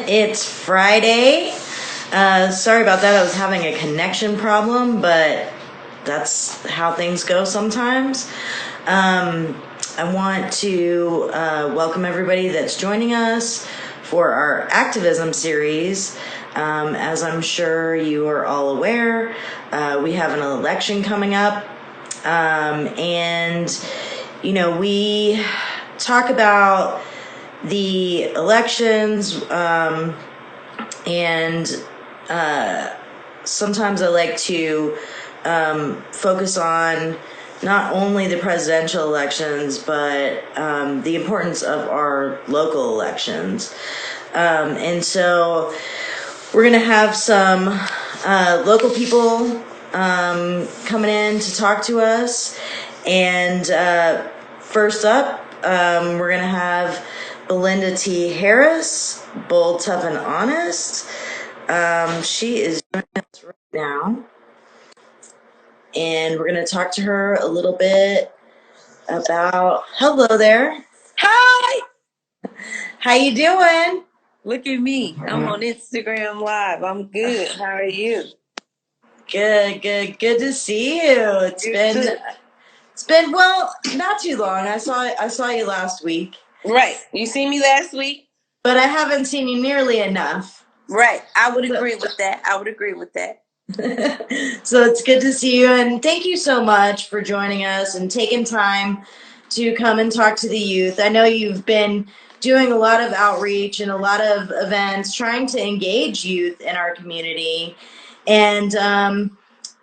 It's Friday. Sorry about that. I was having a connection problem, but that's how things go sometimes. I want to welcome everybody that's joining us for our activism series. As I'm sure you are all aware, we have an election coming up. And, you know, we talk about the elections, and sometimes I like to focus on not only the presidential elections, but the importance of our local elections. And so we're going to have some local people coming in to talk to us. And first up, we're going to have Belinda T. Harris, Bold, Tough, and Honest. She is joining us right now. And we're going to talk to her a little bit about... Hello there. Hi. How you doing? Look at me. I'm on Instagram Live. I'm good. How are you? Good to see you. It's been well, not too long. I saw you last week. Right. You seen me last week? But I haven't seen you nearly enough. Right. I would agree with that. So it's good to see you, and thank you so much for joining us and taking time to come and talk to the youth. I know you've been doing a lot of outreach and a lot of events trying to engage youth in our community. And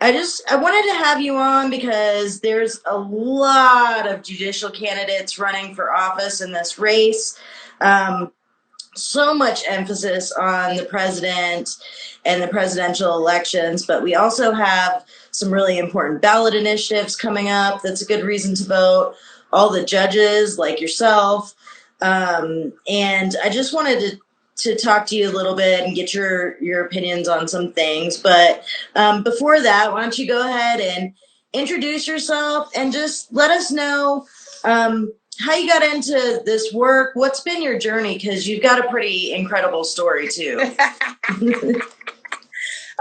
I wanted to have you on because there's a lot of judicial candidates running for office in this race. So much emphasis on the president and the presidential elections, but we also have some really important ballot initiatives coming up. That's a good reason to vote. All the judges like yourself. And I just wanted to talk to you a little bit and get your opinions on some things. But before that, why don't you go ahead and introduce yourself and just let us know how you got into this work. What's been your journey? Because you've got a pretty incredible story too.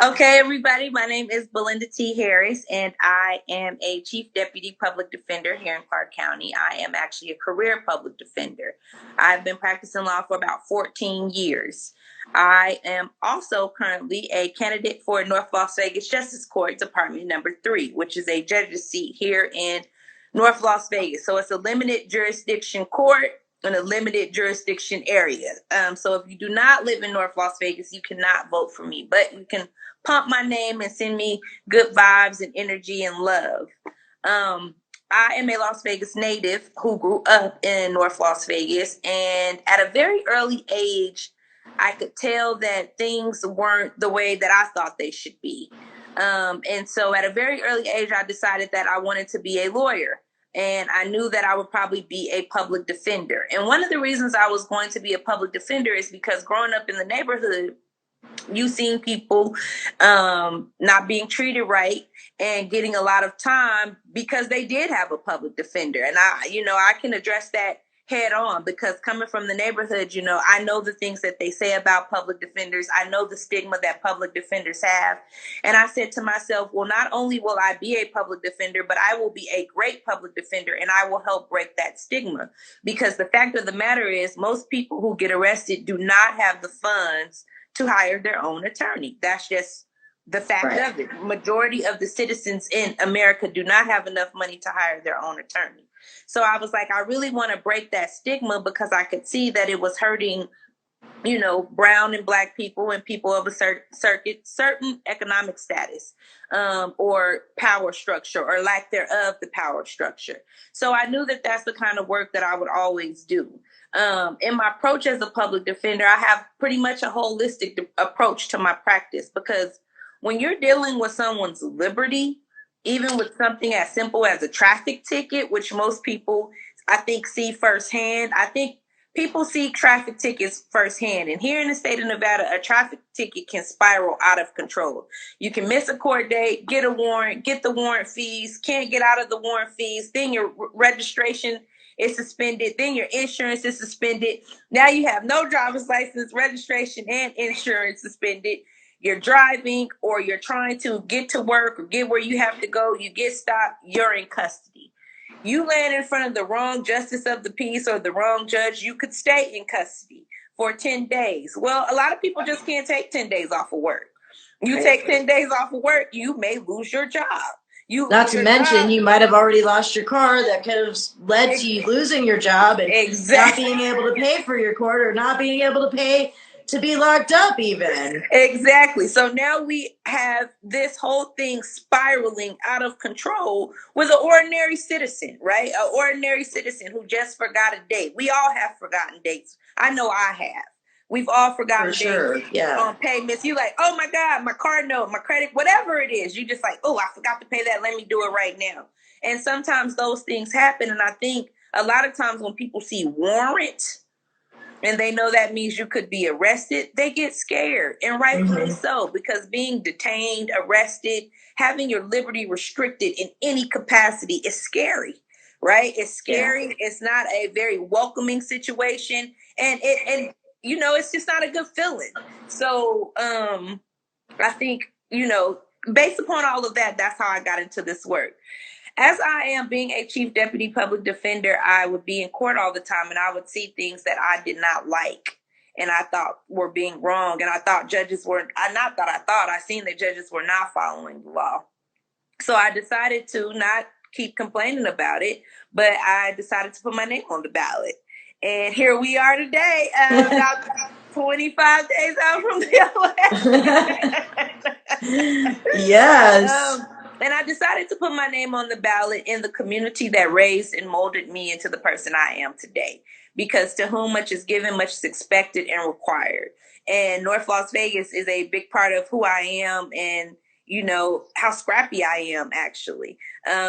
Okay, everybody. My name is Belinda T. Harris, and I am a Chief Deputy Public Defender here in Clark County. I am actually a career public defender. I've been practicing law for about 14 years. I am also currently a candidate for North Las Vegas Justice Court Department number 3, which is a judge's seat here in North Las Vegas. So it's a limited jurisdiction court in a limited jurisdiction area. So if you do not live in North Las Vegas, you cannot vote for me, but you can pump my name and send me good vibes and energy and love. I am a Las Vegas native who grew up in North Las Vegas, and at a very early age, I could tell that things weren't the way that I thought they should be. And so at a very early age, I decided that I wanted to be a lawyer. And I knew that I would probably be a public defender. And one of the reasons I was going to be a public defender is because growing up in the neighborhood, you've seen people not being treated right and getting a lot of time because they did have a public defender. And I can address that head on because coming from the neighborhood, I know the things that they say about public defenders. I know the stigma that public defenders have. And I said to myself, well, not only will I be a public defender, but I will be a great public defender, and I will help break that stigma. Because the fact of the matter is, most people who get arrested do not have the funds to hire their own attorney. That's just the fact of it. Majority of the citizens in America do not have enough money to hire their own attorney. So I was like, I really want to break that stigma because I could see that it was hurting, brown and black people and people of a certain economic status, or power structure or lack thereof the power structure. So I knew that that's the kind of work that I would always do. In my approach as a public defender, I have pretty much a holistic approach to my practice because when you're dealing with someone's liberty, even with something as simple as a traffic ticket, which most people, I think, see firsthand. I think people see traffic tickets firsthand. And here in the state of Nevada, a traffic ticket can spiral out of control. You can miss a court date, get a warrant, get the warrant fees, can't get out of the warrant fees, then your registration is suspended. Then your insurance is suspended. Now you have no driver's license, registration, and insurance suspended. You're driving or you're trying to get to work or get where you have to go. You get stopped. You're in custody. You land in front of the wrong justice of the peace or the wrong judge, you could stay in custody for 10 days. Well, a lot of people just can't take 10 days off of work. You take 10 days off of work, you may lose your job. Not to mention, you might have already lost your car. That could have led to you losing your job and not being able to pay for your court, or not being able to pay to be locked up even. Exactly. So now we have this whole thing spiraling out of control with an ordinary citizen, right? An ordinary citizen who just forgot a date. We all have forgotten dates. I know I have. We've all forgotten dates on payments. You like, oh my God, my card note, my credit, whatever it is. You just like, oh, I forgot to pay that. Let me do it right now. And sometimes those things happen. And I think a lot of times when people see warrant, and they know that means you could be arrested, they get scared, and rightfully so, because being detained, arrested, having your liberty restricted in any capacity is scary, right? It's scary. Yeah. It's not a very welcoming situation, and you know, it's just not a good feeling. So I think, you know, based upon all of that, that's how I got into this work. As I am being a chief deputy public defender, I would be in court all the time, and I would see things that I did not like and I thought were being wrong. And I thought judges were, I seen that judges were not following the law. So I decided to not keep complaining about it, but I decided to put my name on the ballot. And here we are today, about 25 days out from the election. Yes. And I decided to put my name on the ballot in the community that raised and molded me into the person I am today. Because to whom much is given, much is expected and required. And North Las Vegas is a big part of who I am, and, you know, how scrappy I am, actually.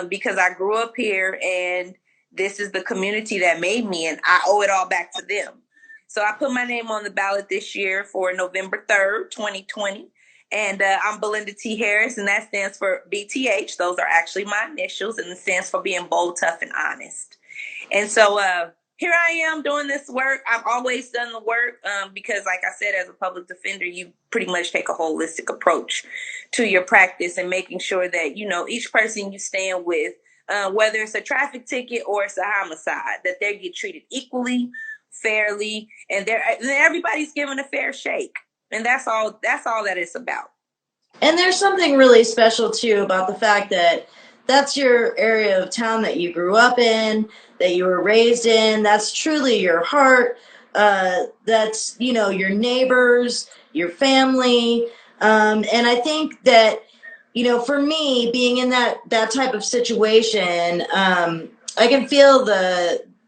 Because I grew up here, and this is the community that made me, and I owe it all back to them. So I put my name on the ballot this year for November 3rd, 2020. And I'm Belinda T. Harris, and that stands for BTH. Those are actually my initials, and it stands for being bold, tough, and honest. And so here I am doing this work. I've always done the work because, like I said, as a public defender, you pretty much take a holistic approach to your practice and making sure that, you know, each person you stand with, whether it's a traffic ticket or it's a homicide, that they get treated equally, fairly, and everybody's given a fair shake. And that's all that it's about. And there's something really special, too, about the fact that that's your area of town that you grew up in, that you were raised in. That's truly your heart. That's, you know, your neighbors, your family. And I think that, you know, for me, being in that type of situation, I can feel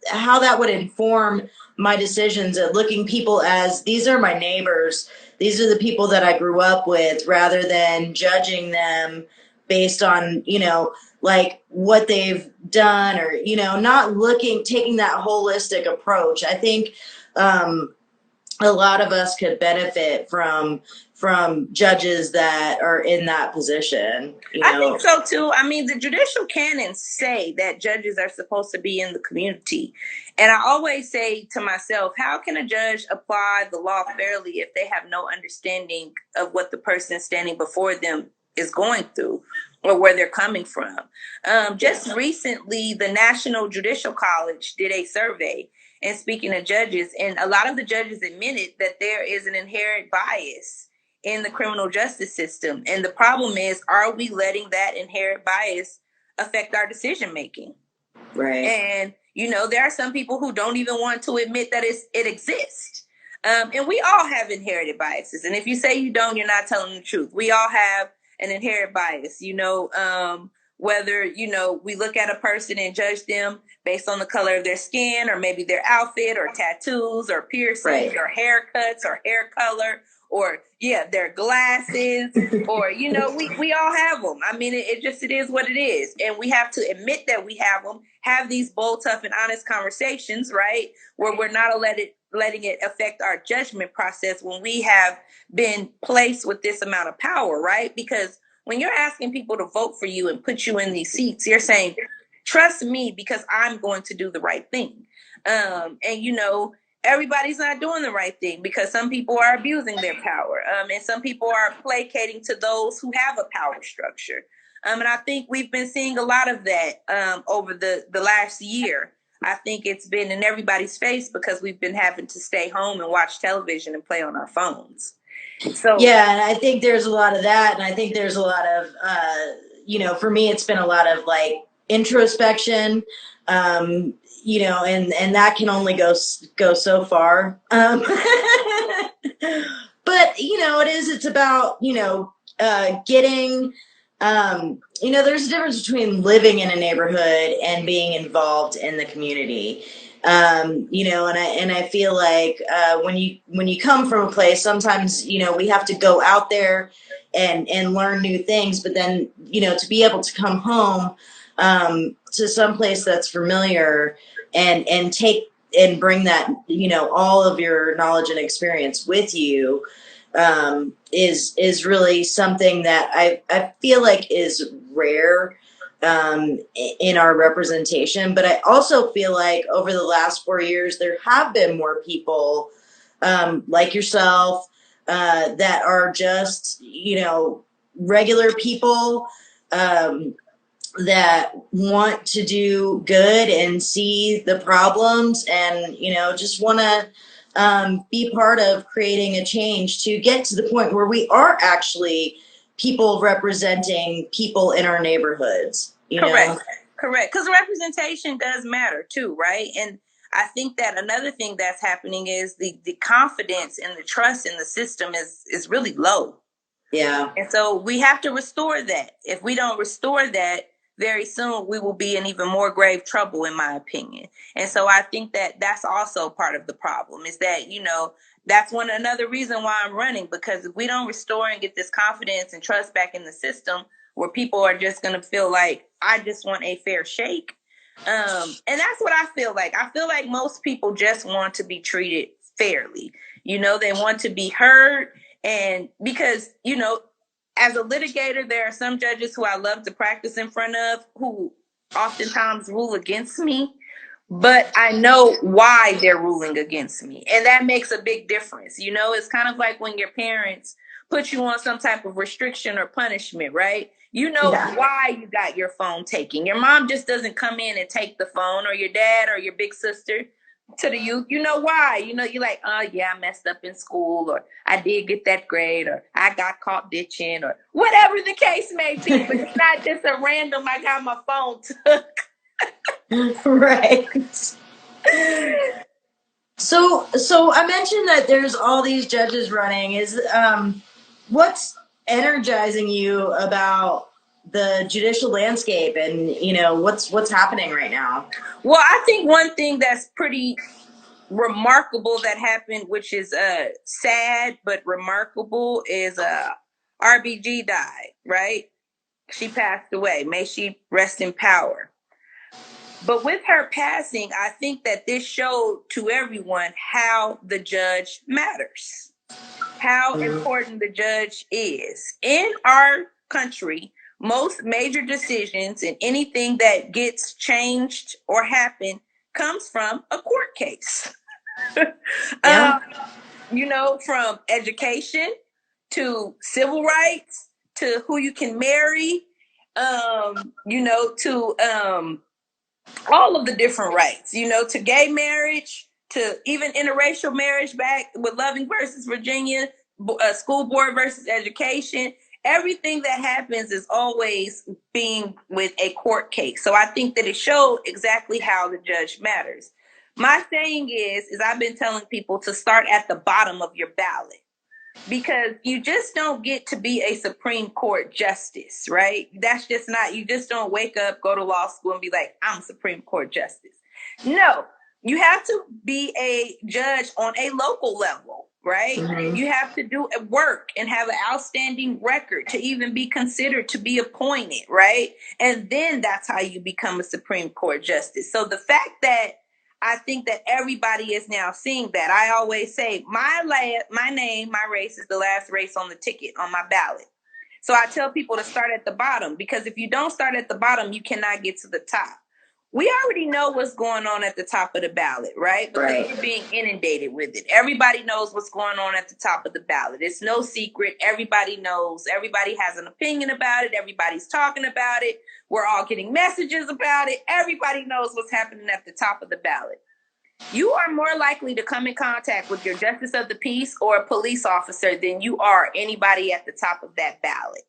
how that would inform my decisions at looking people as, these are my neighbors. These are the people that I grew up with, rather than judging them based on, you know, like what they've done, or, you know, not taking that holistic approach. I think a lot of us could benefit from judges that are in that position. You know? I think so too. I mean, the judicial canons say that judges are supposed to be in the community. And I always say to myself, how can a judge apply the law fairly if they have no understanding of what the person standing before them is going through or where they're coming from? Just recently, the National Judicial College did a survey, and speaking of judges, and a lot of the judges admitted that there is an inherent bias in the criminal justice system. And the problem is, are we letting that inherent bias affect our decision making? Right. And, you know, there are some people who don't even want to admit that it exists. And we all have inherited biases. And if you say you don't, you're not telling the truth. We all have an inherent bias, you know, whether, you know, we look at a person and judge them based on the color of their skin, or maybe their outfit, or tattoos, or piercings, or haircuts, or hair color, or their glasses, or, you know, we all have them. I mean, it is what it is. And we have to admit that we have them, have these bold, tough, and honest conversations, right? Where we're not letting it affect our judgment process when we have been placed with this amount of power, right? Because when you're asking people to vote for you and put you in these seats, you're saying, trust me because I'm going to do the right thing. And everybody's not doing the right thing because some people are abusing their power, and some people are placating to those who have a power structure. And I think we've been seeing a lot of that over the last year. I think it's been in everybody's face because we've been having to stay home and watch television and play on our phones. So yeah, and I think there's a lot of that, and I think there's a lot of for me, it's been a lot of like introspection, and that can only go so far. But it's about getting. There's a difference between living in a neighborhood and being involved in the community. And I feel like when you come from a place, sometimes we have to go out there and learn new things, but then to be able to come home to some place that's familiar and take and bring that all of your knowledge and experience with you is really something that I feel like is rare in our representation. But I also feel like over the last 4 years, there have been more people like yourself that are just, regular people that want to do good and see the problems and, just want to be part of creating a change to get to the point where we are actually people representing people in our neighborhoods. Correct. Because representation does matter too, right? And I think that another thing that's happening is the confidence and the trust in the system is really low. Yeah. And so we have to restore that. If we don't restore that, very soon we will be in even more grave trouble, in my opinion. And so I think that that's also part of the problem is that, that's another reason why I'm running, because if we don't restore and get this confidence and trust back in the system where people are just going to feel like, I just want a fair shake. And that's what I feel like. I feel like most people just want to be treated fairly. They want to be heard. And because, as a litigator, there are some judges who I love to practice in front of who oftentimes rule against me, but I know why they're ruling against me. And that makes a big difference. It's kind of like when your parents put you on some type of restriction or punishment, right? Why you got your phone taken. Your mom just doesn't come in and take the phone, or your dad or your big sister to the youth. Why? You're like, oh yeah, I messed up in school, or I did get that grade, or I got caught ditching, or whatever the case may be. But it's not just a random, I got my phone took. Right. So I mentioned that there's all these judges running. Is what's energizing you about the judicial landscape, and what's happening right now? Well, I think one thing that's pretty remarkable that happened, which is sad but remarkable, is RBG died, right? She passed away. May she rest in power. But with her passing, I think that this showed to everyone how the judge matters, how important the judge is. In our country, most major decisions and anything that gets changed or happen comes from a court case. Yeah. From education to civil rights to who you can marry, to all of the different rights, to gay marriage, to even interracial marriage back with Loving versus Virginia, school board versus education. Everything that happens is always being with a court case. So I think that it showed exactly how the judge matters. My saying is I've been telling people to start at the bottom of your ballot, because you just don't get to be a Supreme Court justice, right? That's just not, you just don't wake up, go to law school and be like, I'm Supreme Court justice. No, you have to be a judge on a local level, right? Mm-hmm. You have to do work and have an outstanding record to even be considered to be appointed, right? And then that's how you become a Supreme Court justice. So the fact that I think that everybody is now seeing that. I always say my name, my race is the last race on the ticket on my ballot. So I tell people to start at the bottom, because if you don't start at the bottom, you cannot get to the top. we already know what's going on at the top of the ballot, right? Because Right. we're being inundated with it. Everybody knows what's going on at the top of the ballot. It's no secret. Everybody knows. Everybody has an opinion about it. Everybody's talking about it. We're all getting messages about it. Everybody knows what's happening at the top of the ballot. You are more likely to come in contact with your justice of the peace or a police officer than you are anybody at the top of that ballot.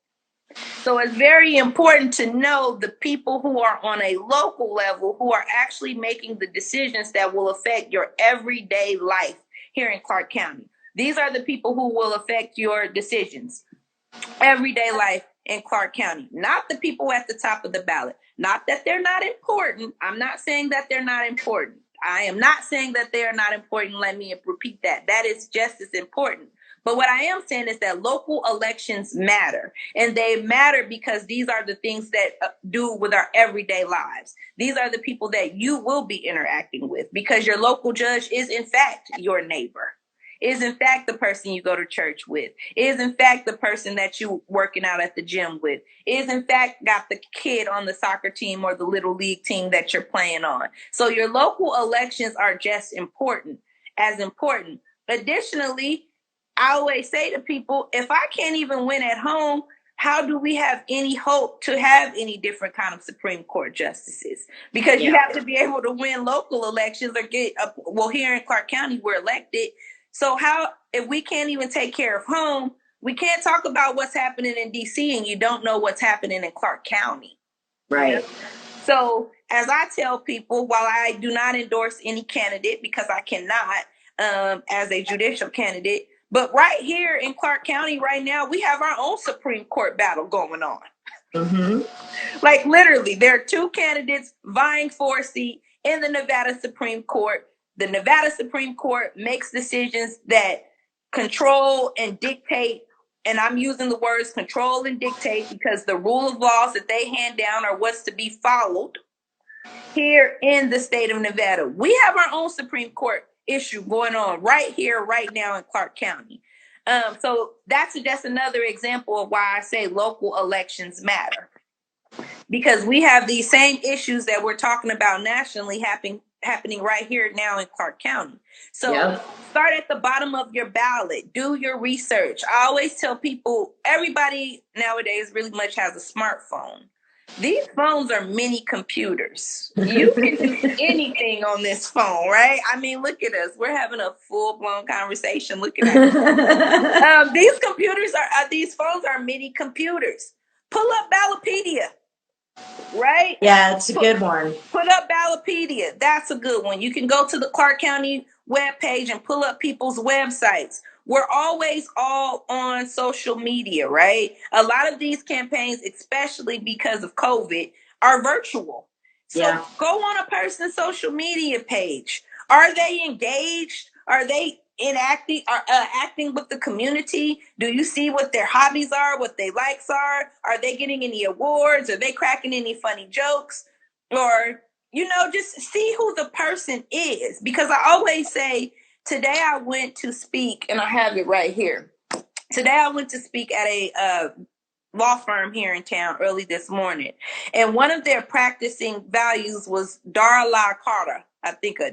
So it's very important to know the people who are on a local level who are actually making the decisions that will affect your everyday life here in Clark County. These are the people who will affect your decisions, everyday life in Clark County, not the people at the top of the ballot. Not that they're not important. I'm not saying that they're not important. I am not saying that they are not important. Let me repeat that. That is just as important. But what I am saying is that local elections matter, and they matter because these are the things that do with our everyday lives. These are the people that you will be interacting with, because your local judge is in fact your neighbor, is in fact the person you go to church with, is in fact the person that you working out at the gym with, is in fact got the kid on the soccer team or the little league team that you're playing on. So your local elections are just as important. Additionally, I always say to people, if I can't even win at home, how do we have any hope to have any different kind of Supreme Court justices? Because you have to be able to win local elections or get well, here in Clark County, we're elected. So how, if we can't even take care of home, we can't talk about what's happening in DC and you don't know what's happening in Clark County. Right. You know? So as I tell people, while I do not endorse any candidate because I cannot as a judicial candidate, but right here in Clark County right now, we have our own Supreme Court battle going on. Mm-hmm. Like literally, there are two candidates vying for a seat in the Nevada Supreme Court. The Nevada Supreme Court makes decisions that control and dictate, and I'm using the words control and dictate because the rule of laws that they hand down are what's to be followed here in the state of Nevada. We have our own Supreme Court issue going on right here, right now in Clark County. So that's just another example of why I say local elections matter. Because we have these same issues that we're talking about nationally happening right here now in Clark County. So start at the bottom of your ballot, do your research. I always tell people, everybody nowadays really much has a smartphone. These phones are mini computers. You can do anything on this phone, right? I mean, look at us. We're having a full-blown conversation. Look at us. These phones are mini computers. Pull up Ballotpedia. Right? Yeah, it's a good one. Put up Ballotpedia. That's a good one. You can go to the Clark County webpage and pull up people's websites. We're always all on social media, right? A lot of these campaigns, especially because of COVID, are virtual. So go on a person's social media page. Are they engaged? Are they acting with the community? Do you see what their hobbies are, what their likes are? Are they getting any awards? Are they cracking any funny jokes? Or, just see who the person is. Because I always say, today I went to speak, and I have it right here. Today I went to speak at a law firm here in town early this morning. And one of their practicing values was Dar La Carta,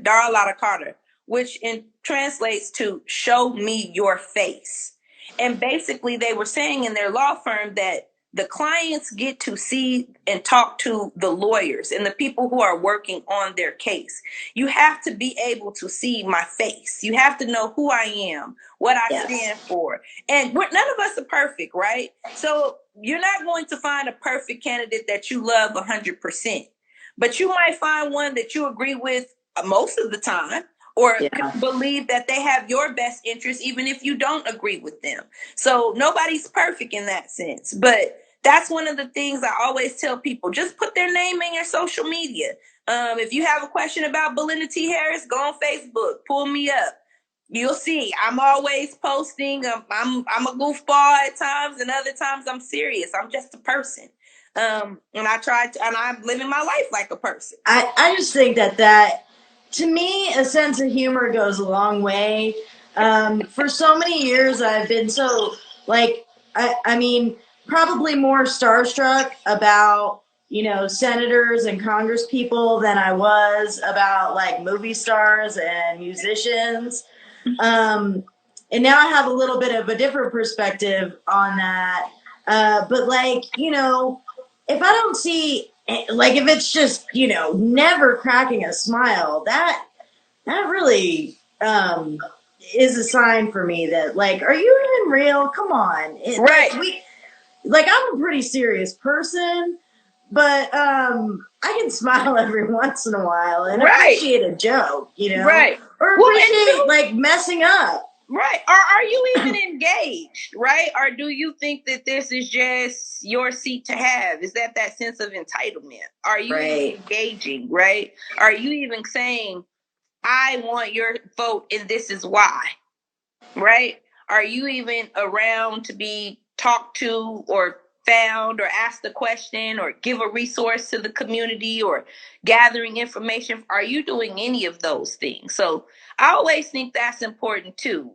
Dar La Carta, which translates to show me your face. And basically they were saying in their law firm that the clients get to see and talk to the lawyers and the people who are working on their case. You have to be able to see my face. You have to know who I am, what I stand for. And none of us are perfect, right? So you're not going to find a perfect candidate that you love 100%. But you might find one that you agree with most of the time, or believe that they have your best interest, even if you don't agree with them. So nobody's perfect in that sense. But that's one of the things I always tell people. Just put their name in your social media. If you have a question about Belinda T. Harris, go on Facebook, pull me up. You'll see I'm always posting. I'm a goofball at times, and other times I'm serious. I'm just a person. And I'm living my life like a person. I just think that to me, a sense of humor goes a long way. For so many years, I've been so, I mean, probably more starstruck about senators and congress people than I was about like movie stars and musicians. And now I have a little bit of a different perspective on that. But like, if I don't see, like, if it's just, never cracking a smile, that really is a sign for me that, like, are you even real? Come on. Right. Like, I'm a pretty serious person, but I can smile every once in a while and appreciate a joke, Right. or appreciate like messing up. Right. Are you even engaged, right? Or do you think that this is just your seat to have? Is that sense of entitlement? Are you even engaging, right? Are you even saying, I want your vote and this is why, right? Are you even around to be talked to or found or asked a question or give a resource to the community or gathering information? Are you doing any of those things? So I always think that's important too,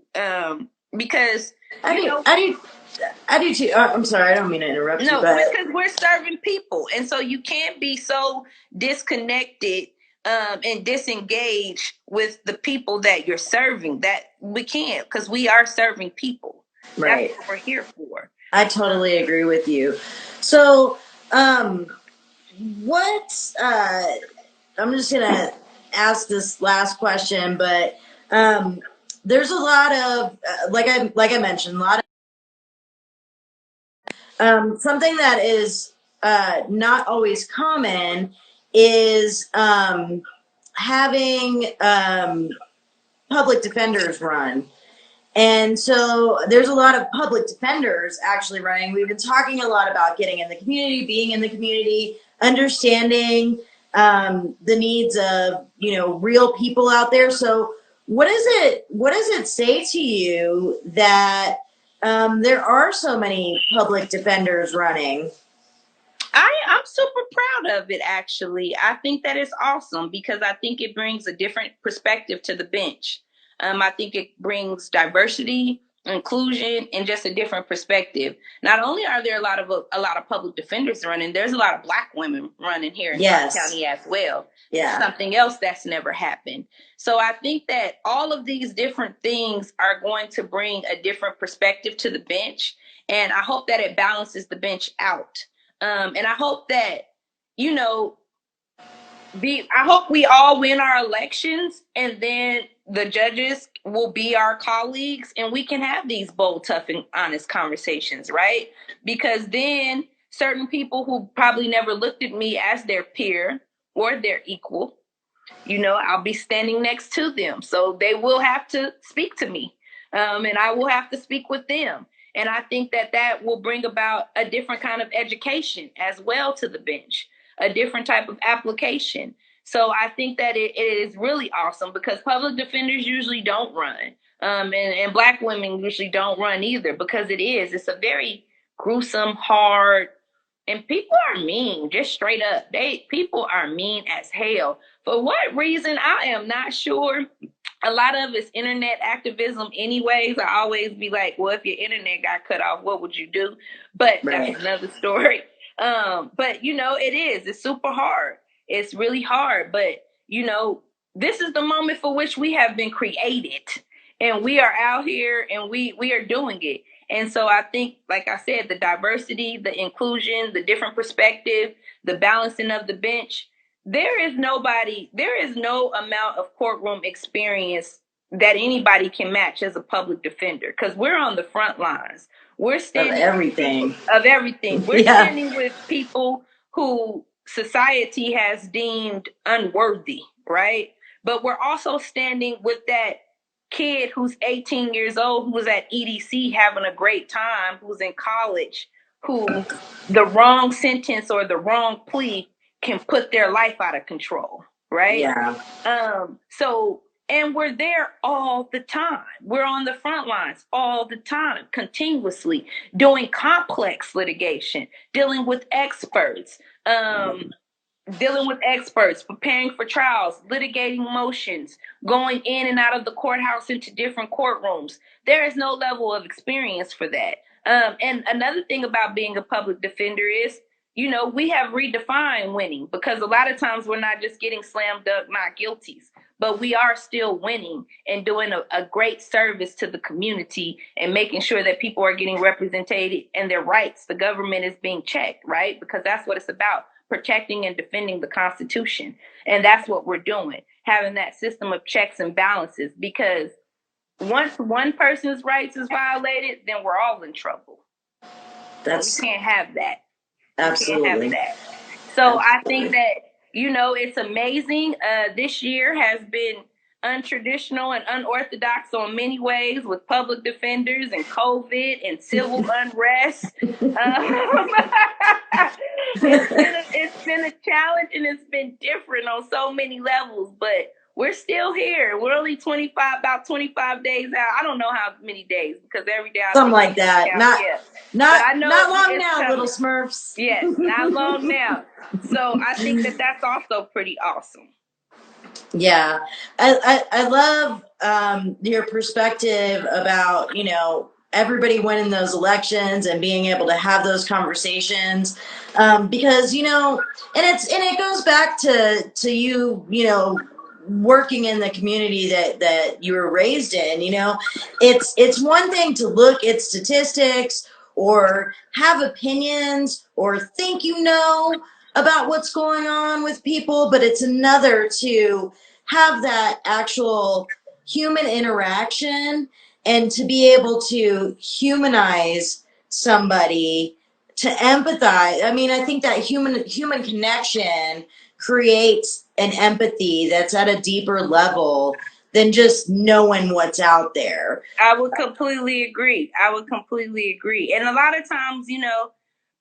because I do too. I'm sorry, I don't mean to interrupt you, but because we're serving people, and so you can't be so disconnected and disengaged with the people that you're serving. That we can't, because we are serving people. Right. That's what we're here for. I totally agree with you. So, what? I'm just gonna ask this last question, but there's a lot of like I mentioned, a lot of something that is not always common is having public defenders run. And so there's a lot of public defenders actually running. We've been talking a lot about getting in the community, being in the community, understanding the needs of real people out there. So what does it say to you that there are so many public defenders running? I'm super proud of it, actually. I think that it's awesome because I think it brings a different perspective to the bench. I think it brings diversity, inclusion, and just a different perspective. Not only are there a lot of public defenders running, there's a lot of Black women running here in Clark County as well. Yeah. Something else that's never happened. So I think that all of these different things are going to bring a different perspective to the bench. And I hope that it balances the bench out. And I hope that, I hope we all win our elections and then the judges will be our colleagues and we can have these bold, tough, and honest conversations, right? Because then certain people who probably never looked at me as their peer or their equal, I'll be standing next to them. So they will have to speak to me, and I will have to speak with them. And I think that will bring about a different kind of education as well to the bench, a different type of application. So I think that it is really awesome because public defenders usually don't run. And Black women usually don't run either because it's a very gruesome, hard, and people are mean, just straight up. People are mean as hell. For what reason, I am not sure. A lot of it's internet activism anyways. I always be like, well, if your internet got cut off, what would you do? But that's another story. But it's super hard. It's really hard. But this is the moment for which we have been created. And we are out here and we are doing it. And so I think, like I said, the diversity, the inclusion, the different perspective, the balancing of the bench, there is no amount of courtroom experience that anybody can match as a public defender because we're on the front lines. We're standing of everything. We're standing with people who society has deemed unworthy, right? But we're also standing with that kid who's 18 years old, who's at EDC having a great time, who's in college, who the wrong sentence or the wrong plea can put their life out of control, right? Yeah. And we're there all the time. We're on the front lines all the time, continuously doing complex litigation, dealing with experts, preparing for trials, litigating motions, going in and out of the courthouse into different courtrooms. There is no level of experience for that. And another thing about being a public defender is, we have redefined winning, because a lot of times we're not just getting slam dunk not guilties, but we are still winning and doing a great service to the community and making sure that people are getting represented and their rights. The government is being checked, right? Because that's what it's about, protecting and defending the Constitution. And that's what we're doing, having that system of checks and balances, because once one person's rights is violated, then we're all in trouble. We can't have that. Absolutely. So I think that, it's amazing. This year has been untraditional and unorthodox on many ways, with public defenders and COVID and civil unrest. It's been a challenge, and it's been different on so many levels, but we're still here. We're only about 25 days out. I don't know how many days, because every day something like that. Not long now, coming. Little Smurfs. Yes, not long now. So I think that that's also pretty awesome. Yeah, I love your perspective about everybody winning those elections and being able to have those conversations, because and it goes back to you working in the community that you were raised in. It's one thing to look at statistics or have opinions or think about what's going on with people, but it's another to have that actual human interaction and to be able to humanize somebody, to empathize. I mean, I think that human connection creates an empathy that's at a deeper level than just knowing what's out there. I would completely agree. And a lot of times,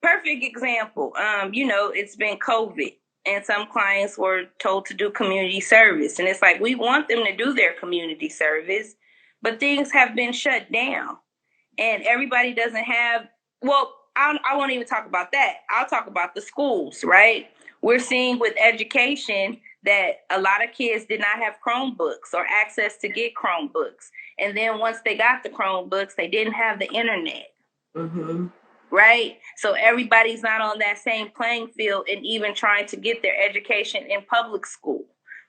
perfect example, it's been COVID, and some clients were told to do community service. And it's like, we want them to do their community service, but things have been shut down. And everybody doesn't have, I won't even talk about that. I'll talk about the schools, right? We're seeing with education that a lot of kids did not have Chromebooks or access to get Chromebooks. And then once they got the Chromebooks, they didn't have the internet. Mm-hmm. Right? So everybody's not on that same playing field and even trying to get their education in public school,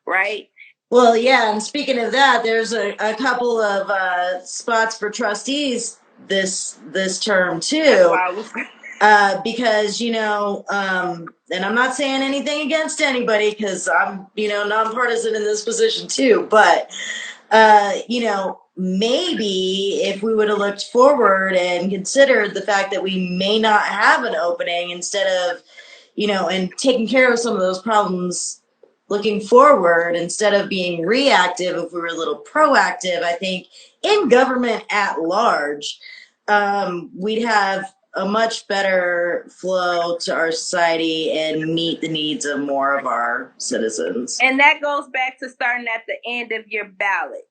right? Well, yeah, and speaking of that, there's a couple of spots for trustees this term too. Because and I'm not saying anything against anybody, because I'm nonpartisan in this position too, but maybe if we would have looked forward and considered the fact that we may not have an opening, instead of and taking care of some of those problems looking forward, instead of being reactive, if we were a little proactive, I think in government at large, we'd have a much better flow to our society and meet the needs of more of our citizens. And that goes back to starting at the end of your ballot.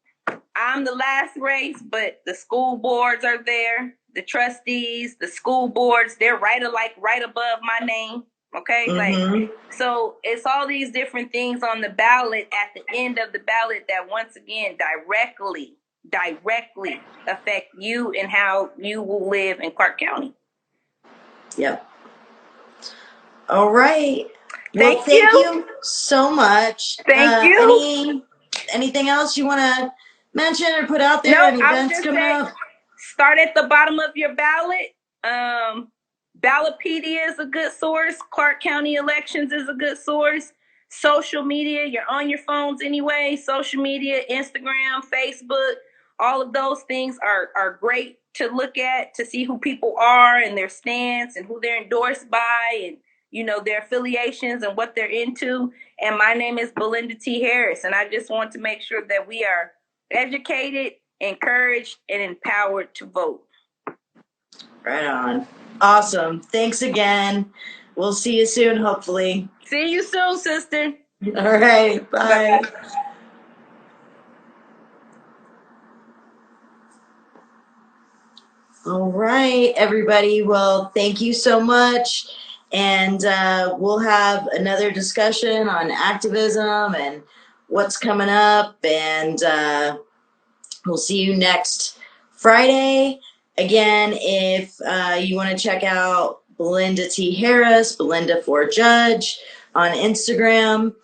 I'm the last race, but the school boards are there, the trustees, the school boards, they're right above my name. Okay. Mm-hmm. So it's all these different things on the ballot at the end of the ballot that once again directly affect you and how you will live in Clark County. Yep. All right. Thank you so much. Thank you. Anything else you want to mention or put out there? No, any events coming up? Start at the bottom of your ballot. Ballotpedia is a good source. Clark County Elections is a good source. Social media, you're on your phones anyway. Social media, Instagram, Facebook, all of those things are great to look at, to see who people are and their stance and who they're endorsed by, and their affiliations and what they're into. And my name is Belinda T. Harris, and I just want to make sure that we are educated, encouraged, and empowered to vote. Right on. Awesome. Thanks again. We'll see you soon, hopefully. See you soon, sister. All right. Bye. Bye-bye. All right, everybody. Well, thank you so much. And we'll have another discussion on activism and what's coming up. And we'll see you next Friday. Again, if you want to check out Belinda T. Harris, Belinda for Judge on Instagram.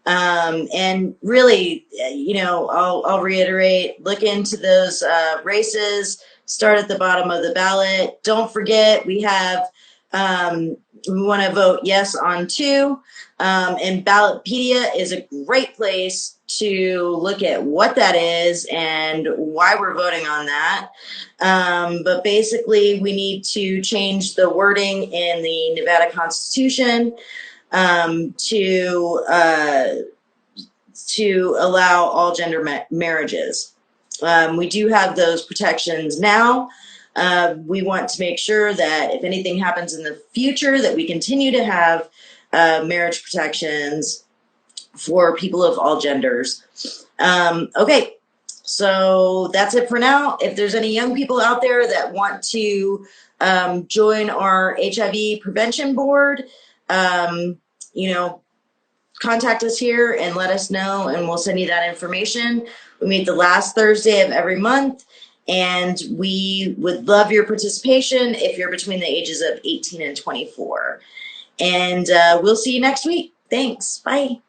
And really, I'll reiterate, look into those races, start at the bottom of the ballot. Don't forget, we want to vote yes on 2. And Ballotpedia is a great place to look at what that is and why we're voting on that. But basically, we need to change the wording in the Nevada Constitution to allow all gender marriages. We do have those protections now. We want to make sure that if anything happens in the future, that we continue to have marriage protections for people of all genders. Okay, so that's it for now. If there's any young people out there that want to join our HIV prevention board, contact us here and let us know, and we'll send you that information. We meet the last Thursday of every month, and we would love your participation if you're between the ages of 18 and 24. And we'll see you next week. Thanks. Bye.